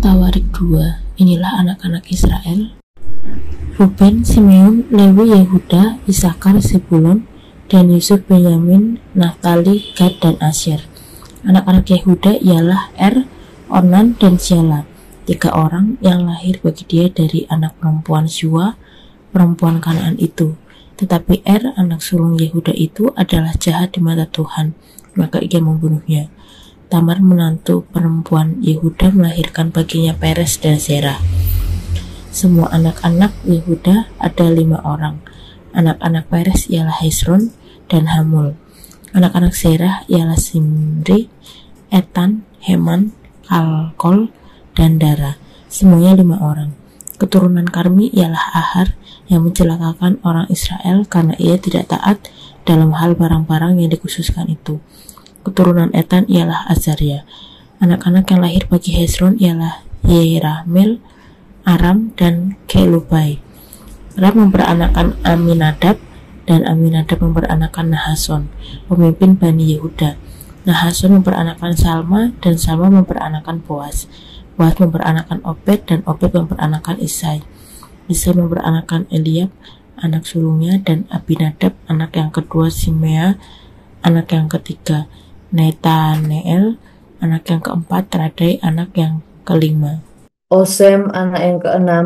Tawarik 2. Inilah anak-anak Israel. Ruben, Simeon, Lewi, Yehuda, Isakar, Zebulon, dan Yusuf, Benyamin, Naftali, Gad, dan Asyer. Anak-anak Yehuda ialah Onan, dan Shelah, 3 orang yang lahir bagi dia dari anak perempuan Shua, perempuan Kanaan itu. Tetapi anak sulung Yehuda itu adalah jahat di mata Tuhan, maka ia membunuhnya. Tamar menantu perempuan Yehuda melahirkan baginya Peres dan Zerah. Semua anak-anak Yehuda ada 5 orang. Anak-anak Peres ialah Hezron dan Hamul. Anak-anak Zerah ialah Simri, Etan, Heman, Kalkol, dan Dara. Semuanya 5 orang. Keturunan Karmi ialah Ahar yang mencelakakan orang Israel karena ia tidak taat dalam hal barang-barang yang dikhususkan itu. Keturunan Etan ialah Azaria. Anak-anak yang lahir bagi Hezron ialah Yerahmeel, Aram, dan Kelubai. Ram memperanakan Aminadab, dan Aminadab memperanakan Nahason, pemimpin Bani Yehuda. Nahason memperanakan Salma, dan Salma memperanakan Boaz. Boaz memperanakan Obed, dan Obed memperanakan Isai. Isai memperanakan Eliab, anak sulungnya, dan Abinadab, anak yang kedua, Simea, anak yang ketiga, Netaneel, anak yang keempat, Radai, anak yang kelima, Osem, anak yang keenam,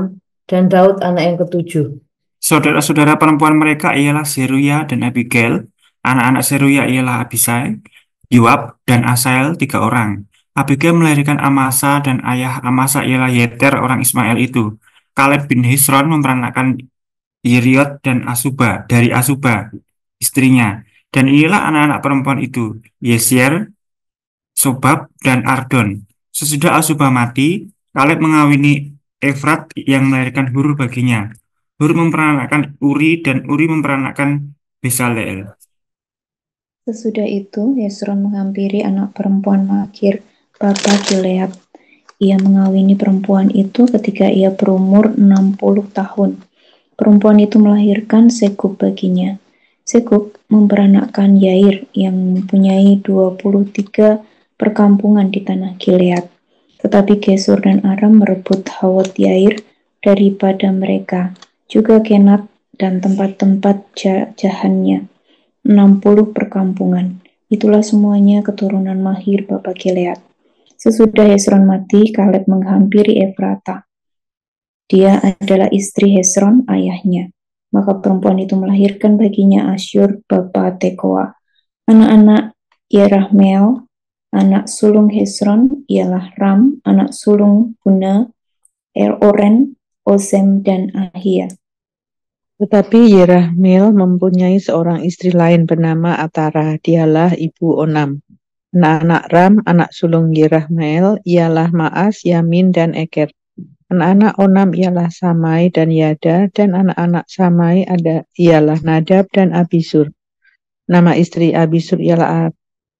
dan Daud, anak yang ketujuh. Saudara-saudara perempuan mereka ialah Seruya dan Abigail. Anak-anak Seruya ialah Abisai, Yoab, dan Asael, 3 orang. Abigail melahirkan Amasa, dan ayah Amasa ialah Yeter, orang Ismail itu. Kaleb bin Hezron memperanakan Yeriot dan Asuba dari Asuba, istrinya. Dan inilah anak-anak perempuan itu, Yesyer, Sobab, dan Ardon. Sesudah Asuba mati, Kaleb mengawini Efrat yang melahirkan Hur baginya. Hur memperanakan Uri, dan Uri memperanakan Besaleel. Sesudah itu, Hezron menghampiri anak perempuan Makir, bapa Gilead. Ia mengawini perempuan itu ketika ia berumur 60 tahun. Perempuan itu melahirkan Segub baginya. Segub memperanakkan Yair yang mempunyai 23 perkampungan di tanah Gilead. Tetapi Gesur dan Aram merebut Hawot Yair daripada mereka, juga Kenat dan tempat-tempat jahannya, 60 perkampungan. Itulah semuanya keturunan Mahir bapa Gilead. Sesudah Hezron mati, Kaleb menghampiri Efrata. Dia adalah istri Hezron, ayahnya. Maka perempuan itu melahirkan baginya Asyur bapa Tekoa. Anak-anak Yerahmeel, anak sulung Hezron, ialah Ram, anak sulung Buna, Oren, Ozem, dan Ahia. Tetapi Yerahmeel mempunyai seorang istri lain bernama Atara, dialah ibu Onam. Anak-anak Ram, anak sulung Yerahmeel, ialah Maas, Yamin, dan Eker. Anak-anak Onam ialah Samai dan Yada, dan anak-anak Samai ialah Nadab dan Abisur. Nama istri Abisur ialah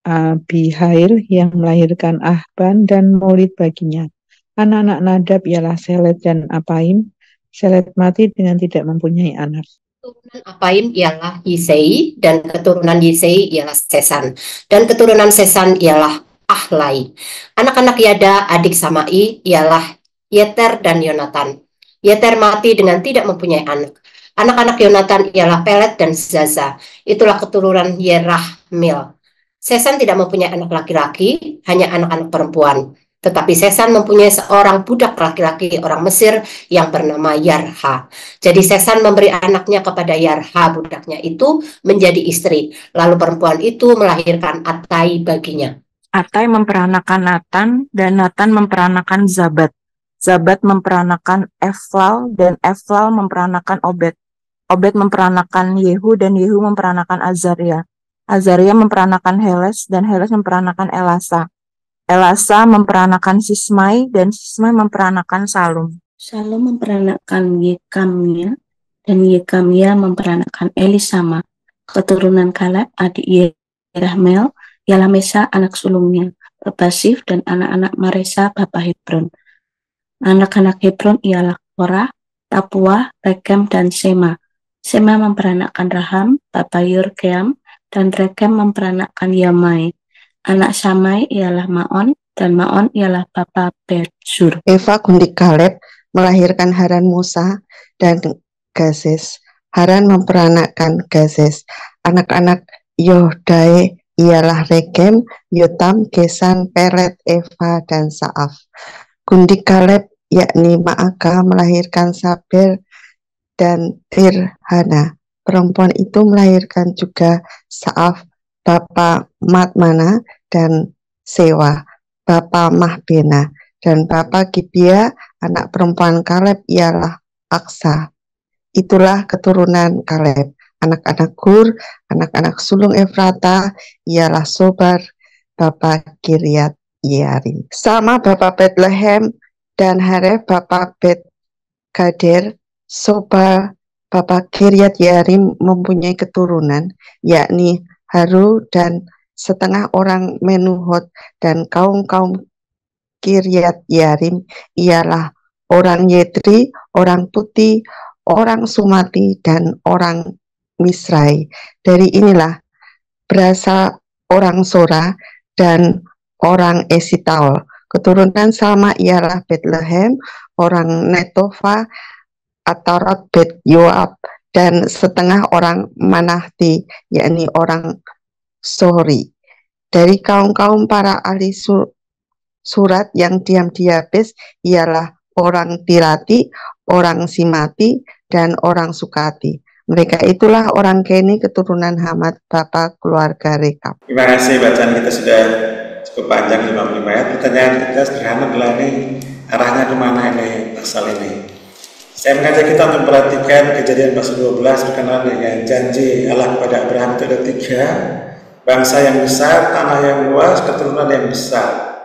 Abihail yang melahirkan Ahban dan Molid baginya. Anak-anak Nadab ialah Selet dan Apaim. Selet mati dengan tidak mempunyai anak. Keturunan Apaim ialah Yisei, dan keturunan Yisei ialah Sesan, dan keturunan Sesan ialah Ahlai. Anak-anak Yada, adik Samai, ialah Yeter dan Yonatan. Yeter mati dengan tidak mempunyai anak. Anak-anak Yonatan ialah Pelet dan Zaza. Itulah keturunan Yerahmeel. Sesan tidak mempunyai anak laki-laki, hanya anak-anak perempuan. Tetapi Sesan mempunyai seorang budak laki-laki orang Mesir yang bernama Yarha. Jadi Sesan memberi anaknya kepada Yarha, budaknya itu, menjadi istri. Lalu perempuan itu melahirkan Atai baginya. Atai memperanakan Natan, dan Natan memperanakan Zabad. Zabad memperanakan Eflal, dan Eflal memperanakan Obed. Obed memperanakan Yehu, dan Yehu memperanakan Azaria. Azaria memperanakan Heles, dan Heles memperanakan Elasa. Elasa memperanakan Sismai, dan Sismai memperanakan Salum. Salum memperanakan Yekamia, dan Yekamia memperanakan Elisama. Keturunan Kaleb, adik Yerahmeel, ialah Mesa, anak sulungnya, bapa Sif, dan anak-anak Maresa, bapa Hebron. Anak-anak Hebron ialah Korah, Tapua, Rekem, dan Sema. Sema memperanakan Raham, bapa Yorkeam, dan Rekem memperanakan Yamai. Anak Samai ialah Maon, dan Maon ialah bapa Bet-Zur. Eva gundik Kaleb melahirkan Haran Musa dan Gazes. Haran memperanakkan Gazes. Anak-anak Yohdai ialah Regem, Yotam, Gesan, Pelet, Eva, dan Saaf. Gundik Kaleb yakni Maaka melahirkan Saber dan Tirhana. Perempuan itu melahirkan juga Saaf, bapa Matmana, dan Sewa, bapa Mahbena, dan bapa Gibea. Anak perempuan Kaleb ialah Aksa. Itulah keturunan Kaleb. Anak-anak Gur, anak-anak sulung Efrata ialah Sobar, bapa Kiryat Yearim. Sama bapa Bethlehem dan Haref, bapa Bet Gader. Soba bapa Kiryat Yearim mempunyai keturunan, yakni Haru dan setengah orang Menuhot, dan kaum-kaum Kiryat Yearim ialah orang Yetri, orang Puti, orang Sumati, dan orang Misrai. Dari inilah berasal orang Sora dan orang Esitaol. Keturunan Salma ialah Bethlehem, orang Netofa, Atarot, Bet Yoab, dan setengah orang Manahti, yakni orang Sori. Dari kaum-kaum para ahli surat yang diam di Yabes ialah orang Tirati, orang Simati, dan orang Sukati. Mereka itulah orang Keni, keturunan Hamad, bapa keluarga Rekab. Terima kasih, bacaan kita sudah cukup panjang, 55 ayat. Pertanyaan kita sederhana adalah ini, arahnya kemana ini pasal ini? Saya mengajak kita untuk memperhatikan Kejadian pasal 12 berkenaan dengan janji Allah kepada Abraham. Itu ada 3, bangsa yang besar, tanah yang luas, keturunan yang besar.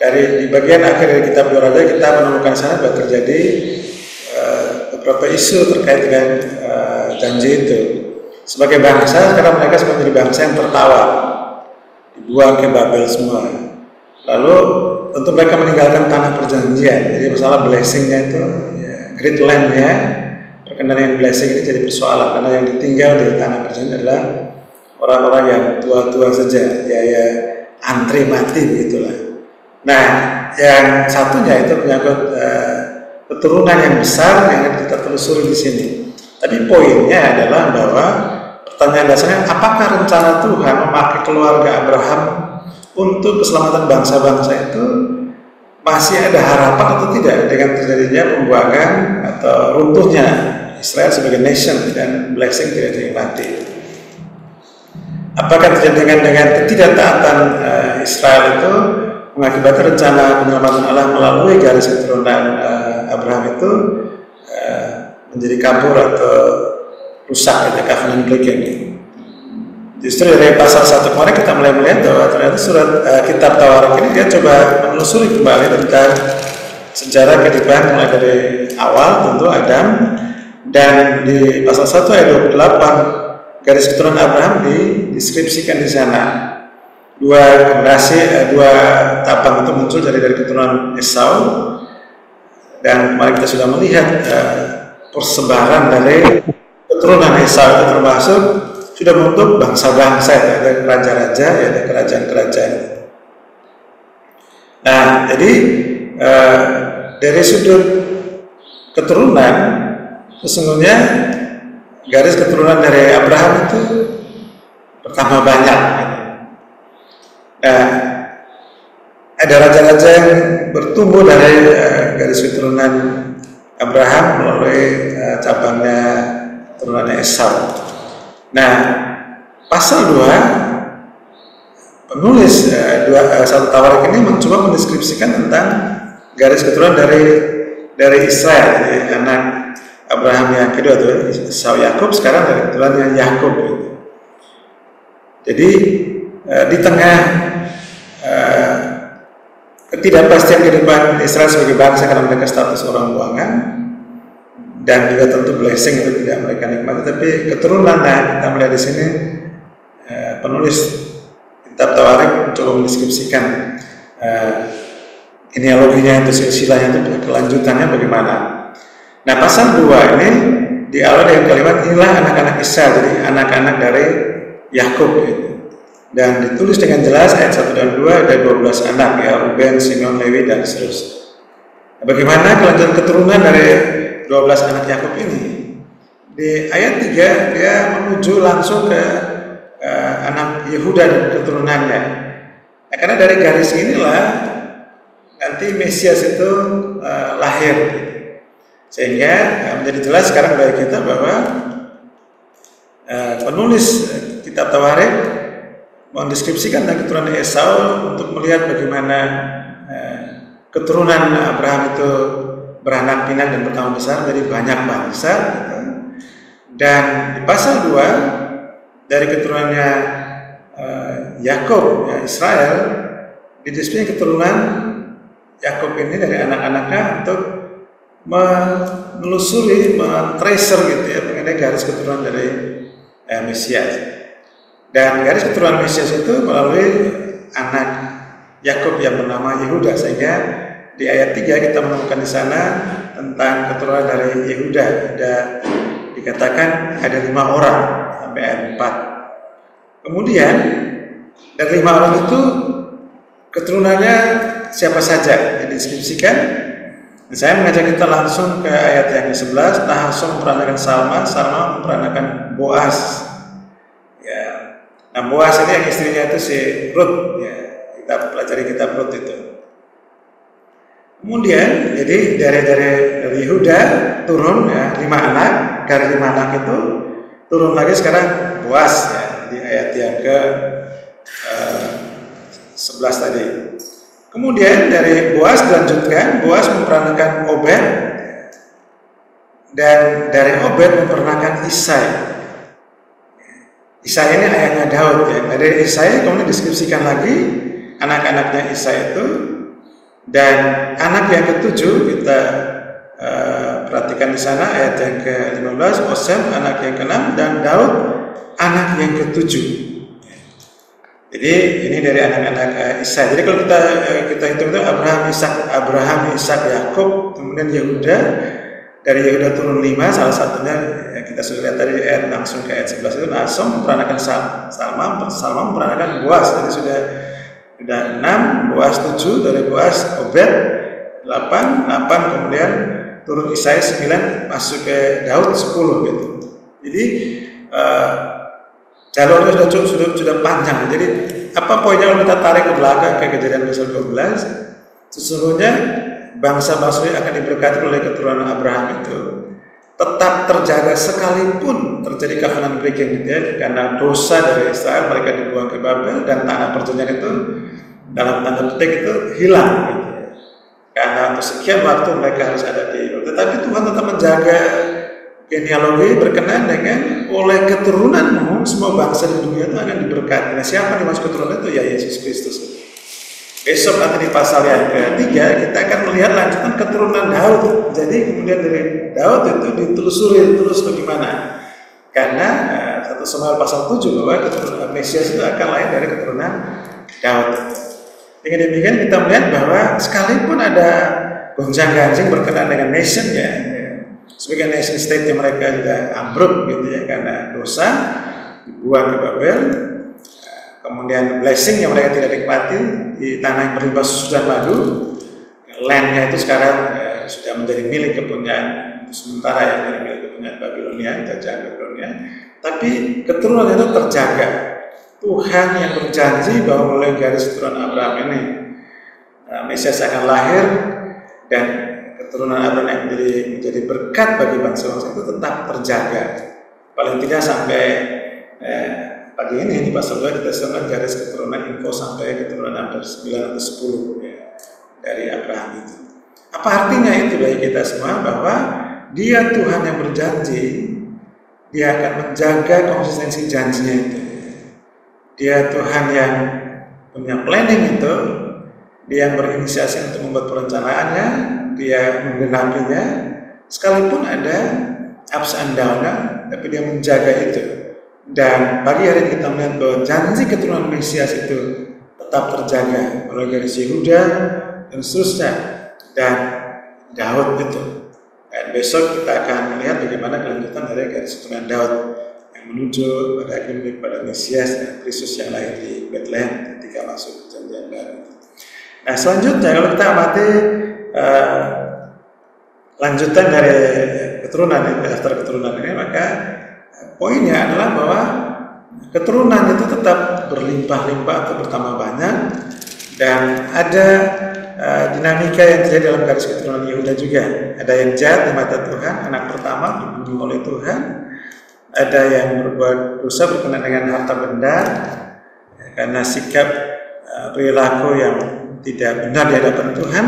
Di bagian akhir dari kitab 2 Raja kita menemukan sana bahwa terjadi beberapa isu terkait dengan janji itu. Sebagai bangsa, sekarang mereka semua menjadi bangsa yang tertawa, dibuang ke Babel semua. Lalu tentu mereka meninggalkan tanah perjanjian. Jadi masalah blessingnya itu, ya, great land-nya, berkenaan dengan blessing ini jadi persoalan, karena yang ditinggal di tanah perjanjian adalah orang-orang yang tua-tua saja, ya antri mati begitulah. Nah, yang satunya itu menyangkut keturunan yang besar yang kita telusuri di sini. Tadi poinnya adalah bahwa pertanyaan dasarnya, apakah rencana Tuhan memakai keluarga Abraham untuk keselamatan bangsa-bangsa itu masih ada harapan atau tidak dengan terjadinya pembuangan atau runtuhnya Israel sebagai nation dan blessing tidak dinikmati? Apakah terjadi dengan ketidaktaatan Israel itu mengakibatkan rencana penyelamatan Allah melalui garis keturunan Abraham itu menjadi kabur atau rusak, ada covenant breaking? Justru dari pasal 1 kemarin kita mulai melihat bahwa ternyata surat kitab Tawarik ini dia coba menelusuri kembali tentang sejarah kehidupan mulai dari awal tentu Adam, dan di pasal 1 ayat 28 garis keturunan Abraham dideskripsikan di sana. Dua tabang itu muncul dari keturunan Esau, dan kemarin kita sudah melihat persebaran dari keturunan Esau itu termasuk sudah membentuk bangsa-bangsa, ada raja-raja, ada kerajaan-kerajaan. Nah, jadi dari sudut keturunan, sesungguhnya garis keturunan dari Abraham itu bertambah banyak. Nah, ada raja-raja yang bertumbuh dari garis keturunan Abraham melalui cabangnya keturunan Esau. Nah, pasal 2 penulis 1 Tawarik ini mencoba mendeskripsikan tentang garis keturunan dari Israel, jadi anak Abraham yang kedua itu Esau Yakub, sekarang dari keturunannya Yakub. Jadi di tengah ketidakpastian kehidupan Israel sebagai bangsa karena mereka status orang buangan, dan juga tentu blessing itu tidak mereka nikmati, tapi keturunan. Nah, kita melihat di sini penulis kitab Tawarik mencoba mendeskripsikan genealoginya itu, silsilahnya itu, kelanjutannya bagaimana. Nah, pasal 2 ini diawali dengan kalimat inilah anak-anak Israel, jadi anak-anak dari Yakub. Dan ditulis dengan jelas ayat 1 dan 2 ada 12 anak ya, Ruben, Simeon, Lewi dan seterusnya. Bagaimana kelanjutan keturunan dari 12 anak Yakub ini? Di ayat 3 dia menuju langsung ke anak Yehuda dan keturunannya. Nah, karena dari garis inilah nanti Mesias itu lahir. Sehingga menjadi jelas sekarang bagi kita bahwa penulis kitab Tawarik mendeskripsikan tentang keturunan Esau untuk melihat bagaimana keturunan Abraham itu beranak pinak dan bertambah besar menjadi banyak bangsa. Dan di pasal 2 dari keturunannya Yakub, ya, Israel, dideskripsikan keturunan Yakub ini dari anak-anaknya untuk menelusuri, men-tracer gitu ya, mengenai garis keturunan dari Mesias. Dan garis keturunan Mesias itu melalui anak Yakub yang bernama Yehuda, sehingga di ayat 3 kita menemukan di sana tentang keturunan dari Yehuda. Dikatakan ada 5 orang sampai ayat 4. Kemudian dari 5 orang itu keturunannya siapa saja yang dideskripsikan. Saya mengajak kita langsung ke ayat yang ke-11. Nahashon memperanakan Salma, Salma memperanakan Boaz. Ya. Nah, Boaz ini yang istrinya itu si Ruth, ya. Kita pelajari kitab Ruth itu. Kemudian, jadi dari Yehuda turun ya 5 anak, dari 5 anak itu turun lagi sekarang Boaz ya, di ayat yang ke 11 tadi. Kemudian dari Boaz dilanjutkan, Boaz memperanakan Obed, dan dari Obed memperanakan Isai. Isai ini ayahnya Daud ya. Dari Isai kemudian deskripsikan lagi anak-anaknya Isai itu, dan anak yang ke-7 kita perhatikan di sana ayat yang ke-15, Osem anak yang ke-6, dan Daud anak yang ke-7. Jadi ini dari anak-anak Isai. Jadi kalau kita hitung itu Abraham, Ishak, Yakub, kemudian Yehuda. Dari Yehuda turun 5, salah satunya ya, kita sudah lihat tadi ayat langsung ke ayat 11 itu Nahashon memperanakan Salma memperanakan Boaz. Jadi sudah 6, Boaz 7, dari Boaz Obed 8 kemudian turun Isai 9, masuk ke Daud 10 gitu. Jadi jalurnya sudah panjang. Jadi apa poinnya kalau kita tarik ke belakang ke Kejadian pasal 12? Sesungguhnya bangsa-bangsa yang akan diberkati oleh keturunan Abraham itu tetap terjaga sekalipun terjadi covenant breaking gitu ya, karena dosa dari Israel mereka dibuang ke Babel dan tanah perjanjian itu dalam tanda petik itu hilang gitu ya. Karena untuk sekian waktu mereka harus ada di, tetapi Tuhan tetap menjaga genealogi berkenan dengan oleh keturunanmu semua bangsa di dunia itu akan diberkati. Nah, siapa yang masuk keturunan itu? Ya Yesus Kristus. Besok nanti di pasal yang ketiga kita akan melihat lanjutan keturunan Daud. Jadi kemudian dari Daud itu ditelusuri terus bagaimana. Karena 1 Samuel pasal 7 bahwa keturunan Mesias itu akan lahir dari keturunan Daud. Dengan demikian kita melihat bahwa sekalipun ada gonjang-ganjing berkenaan dengan nation ya, sebagai nation state yang mereka juga ambruk gitu ya karena dosa, dibuang ke Babel. Kemudian blessing yang mereka tidak nikmati di tanah yang berlimpah susu dan madu, landnya itu sekarang sudah menjadi milik kepunyaan sementara yang menjadi milik kepunyaan Babilonia, jajahan Babilonia. Tapi keturunan itu terjaga. Tuhan yang berjanji bahwa melalui garis keturunan Abraham ini Mesias akan lahir dan keturunan Abraham yang menjadi berkat bagi bangsa-bangsa itu tetap terjaga. Paling tidak sampai pagi ini di pasal 2 kita sedang garis keturunan info sampai keturunan hampir 9 atau 10 ya, dari Abraham itu. Apa artinya itu bagi kita semua? Bahwa Dia Tuhan yang berjanji, Dia akan menjaga konsistensi janjinya itu. Dia Tuhan yang punya planning itu, Dia yang berinisiasi untuk membuat perencanaannya, Dia menggenapinya, sekalipun ada ups and down, tapi Dia menjaga itu. Dan pagi hari ini kita melihat bahwa janji keturunan Mesias itu tetap terjaga oleh garis Yehuda dan seterusnya dan Daud itu. Dan besok kita akan melihat bagaimana kelanjutan dari garis keturunan Daud yang yang menuju pada Mesias dan Kristus yang lahir di Bethlehem ketika masuk perjanjian baru. Nah, selanjutnya kalau kita amati lanjutan dari daftar keturunan ini, maka poinnya adalah bahwa keturunan itu tetap berlimpah-limpah atau bertambah banyak, dan ada dinamika yang terjadi dalam garis keturunan Yehuda juga. Ada yang jahat di mata Tuhan, anak pertama dibunuh oleh Tuhan. Ada yang berbuat dosa berkenaan dengan harta benda karena sikap perilaku yang tidak benar di hadapan Tuhan.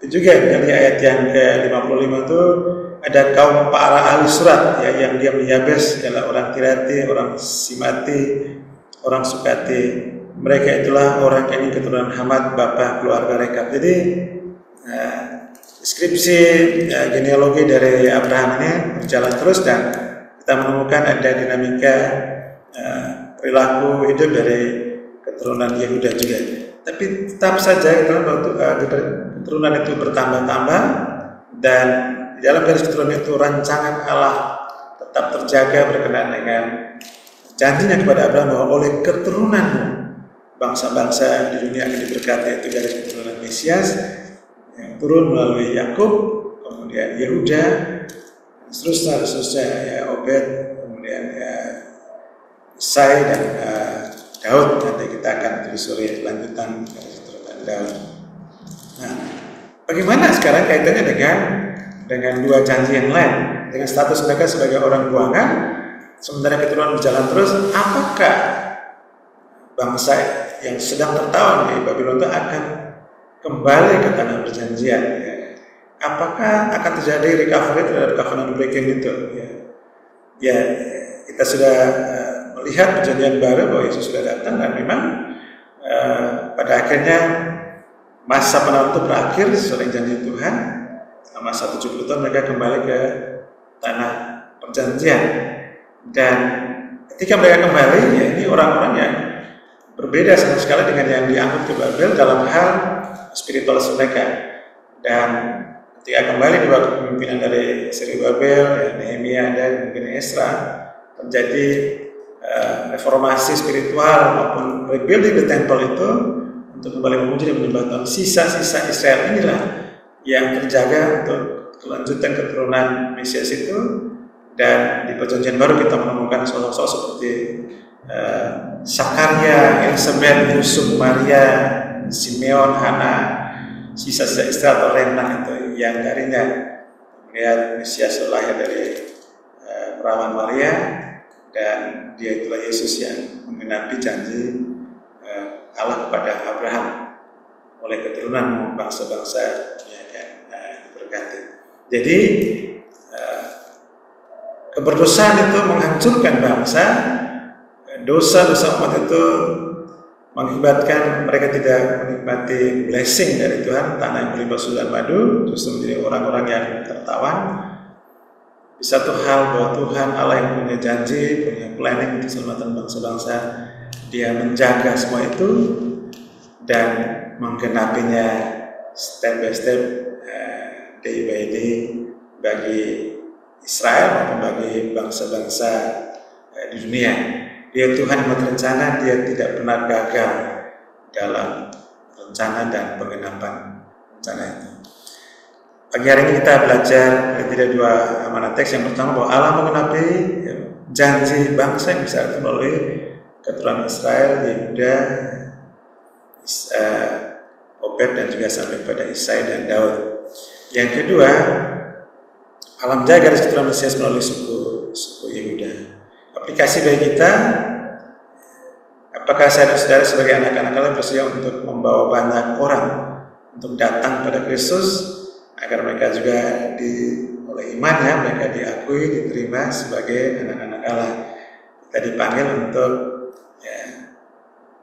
Itu juga dari ayat yang ke-55 itu ada kaum para ahli surat ya, yang dia Yabes adalah orang Tirati, orang Simati, orang Sukati. Mereka itulah orang yang keturunan Hamad, bapa keluarga Rekab. Jadi deskripsi genealogi dari Abraham ini berjalan terus, dan kita menemukan ada dinamika perilaku hidup dari keturunan Yehuda juga. Tapi tetap saja keturunan itu bertambah-tambah, dan di dalam garis keturunan itu rancangan Allah tetap terjaga berkenaan dengan janjinya kepada Abraham bahwa oleh keturunanmu bangsa-bangsa di dunia akan diberkati, yaitu garis keturunan Mesias yang turun melalui Yakub, kemudian Yehuda, seterusnya ya Obed, kemudian ya Isai dan Daud. Nanti kita akan telusuri lanjutan garis keturunan Daud. Nah, bagaimana sekarang kaitannya dengan dua janji yang lain, dengan status mereka sebagai orang buangan, sementara keturunan berjalan terus? Apakah bangsa yang sedang tertawan di Babylon itu akan kembali ke tanah perjanjian? Ya. Apakah akan terjadi recovery terhadap covenant breaking itu? Ya, kita sudah melihat perjanjian baru bahwa Yesus sudah datang, dan memang pada akhirnya masa penawan itu berakhir sesuai janji Tuhan. Selama 170 tahun mereka kembali ke tanah perjanjian, dan ketika mereka kembali, ya ini orang-orang yang berbeda sama sekali dengan yang diangkut ke Babel dalam hal spiritualis mereka. Dan ketika kembali di bawah kepemimpinan dari Zerubabel, ya, Nehemia dan mungkin Ezra, terjadi reformasi spiritual maupun rebuilding the temple itu untuk kembali memuji dan menyembah Tuhan. Sisa-sisa Israel inilah yang terjaga untuk kelanjutan keturunan Mesias itu. Dan di perjanjian baru kita menemukan sosok-sosok seperti Sakaria, Elizabeth, Yusuf, Maria, Simeon, Hana, sisa-sisa Israel atau remnant itu yang darinya melihat Mesias lahir dari perawan Maria, dan dia itulah Yesus yang menggenapi janji Allah kepada Abraham, oleh keturunan bangsa-bangsa yang diberkati. Jadi keberdosaan itu menghancurkan bangsa. Dosa-dosa umat itu mengakibatkan mereka tidak menikmati blessing dari Tuhan, tanah yang berlimpah susu dan madu, justru menjadi orang-orang yang tertawan. Di satu hal bahwa Tuhan Allah yang punya janji, punya planning untuk keselamatan bangsa-bangsa, Dia menjaga semua itu dan menggenapinya step by step, day by day bagi Israel maupun bagi bangsa-bangsa di dunia. Dia Tuhan yang berencana, Dia tidak pernah gagal dalam rencana dan penggenapan rencana itu. Pagi hari ini kita belajar dari dua amanat teks. Yang pertama bahwa Allah menggenapi janji bangsa yang besar itu melalui keturunan Israel, Yehuda, Obed, dan juga sampai pada Isai dan Daud. Yang kedua, Allah menjaga garis keturunan Mesias melalui suku Yehuda. Aplikasi bagi kita, apakah saudara sebagai anak-anak Allah bersedia untuk membawa banyak orang untuk datang pada Kristus, agar mereka juga oleh imannya mereka diakui, diterima sebagai anak-anak Allah. Kita dipanggil untuk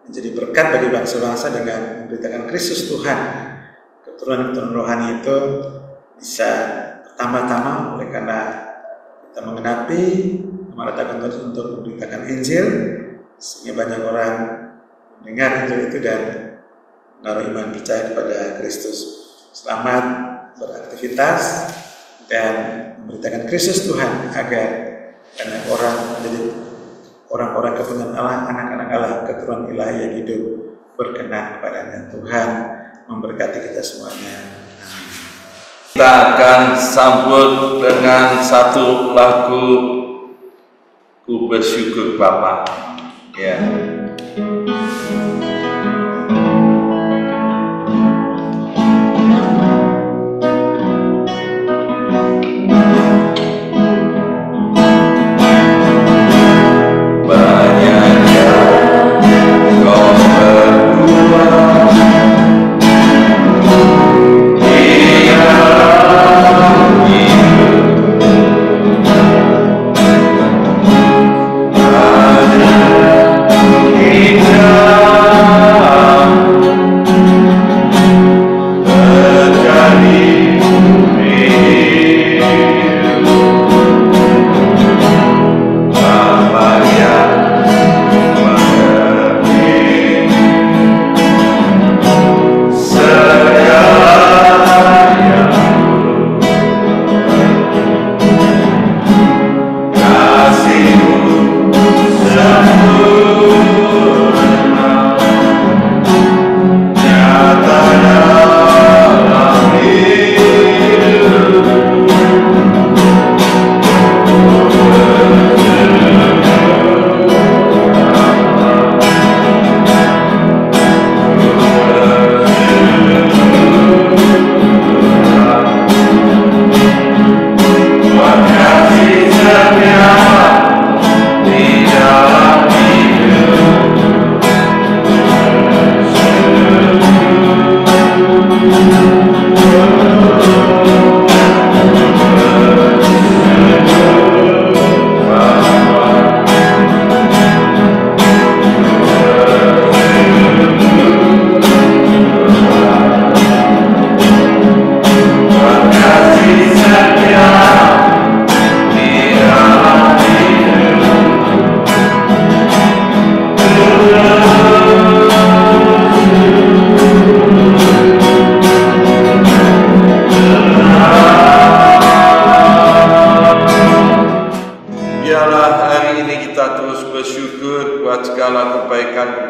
menjadi berkat bagi bangsa-bangsa dengan memberitakan Kristus Tuhan. Keturunan-keturunan rohani itu bisa pertama-tama oleh karena kita menggenapi amanat Tuhan untuk memberitakan Injil, sehingga banyak orang mendengar Injil itu dan menaruh iman percaya kepada Kristus. Selamat beraktivitas dan memberitakan Kristus Tuhan agar banyak orang menjadi menjadi orang-orang keturunan Allah, anak-anak Allah, keturunan ilahi yang hidup berkenan kepadanya. Tuhan memberkati kita semuanya. Amin. Kita akan sambut dengan satu lagu Ku Bersyukur Bapa. Ya.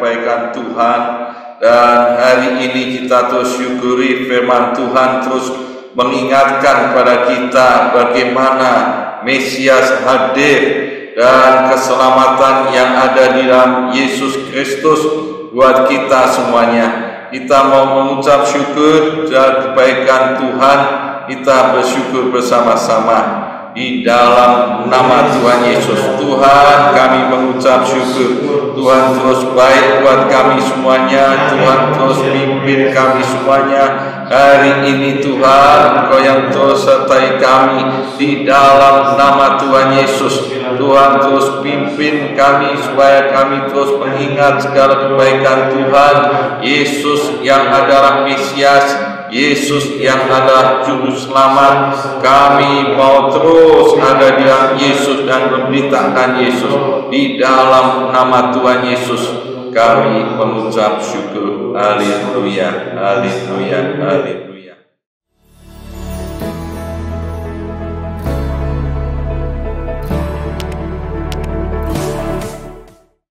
kebaikan Tuhan, dan hari ini kita terus syukuri firman Tuhan terus mengingatkan kepada kita bagaimana Mesias hadir dan keselamatan yang ada di dalam Yesus Kristus buat kita semuanya. Kita mau mengucap syukur dan kebaikan Tuhan, kita bersyukur bersama-sama di dalam nama Tuhan Yesus. Tuhan, kami mengucap syukur. Tuhan terus baik buat kami semuanya. Tuhan terus pimpin kami semuanya. Hari ini Tuhan, Engkau yang terus sertai kami di dalam nama Tuhan Yesus. Tuhan terus pimpin kami supaya kami terus mengingat segala kebaikan Tuhan. Yesus yang adalah Mesias, Yesus yang adalah Juru Selamat. Kami mau terus ada di dalam Yesus dan memberitakan Yesus. Di dalam nama Tuhan Yesus kami mengucap syukur. Haleluya, haleluya, haleluya.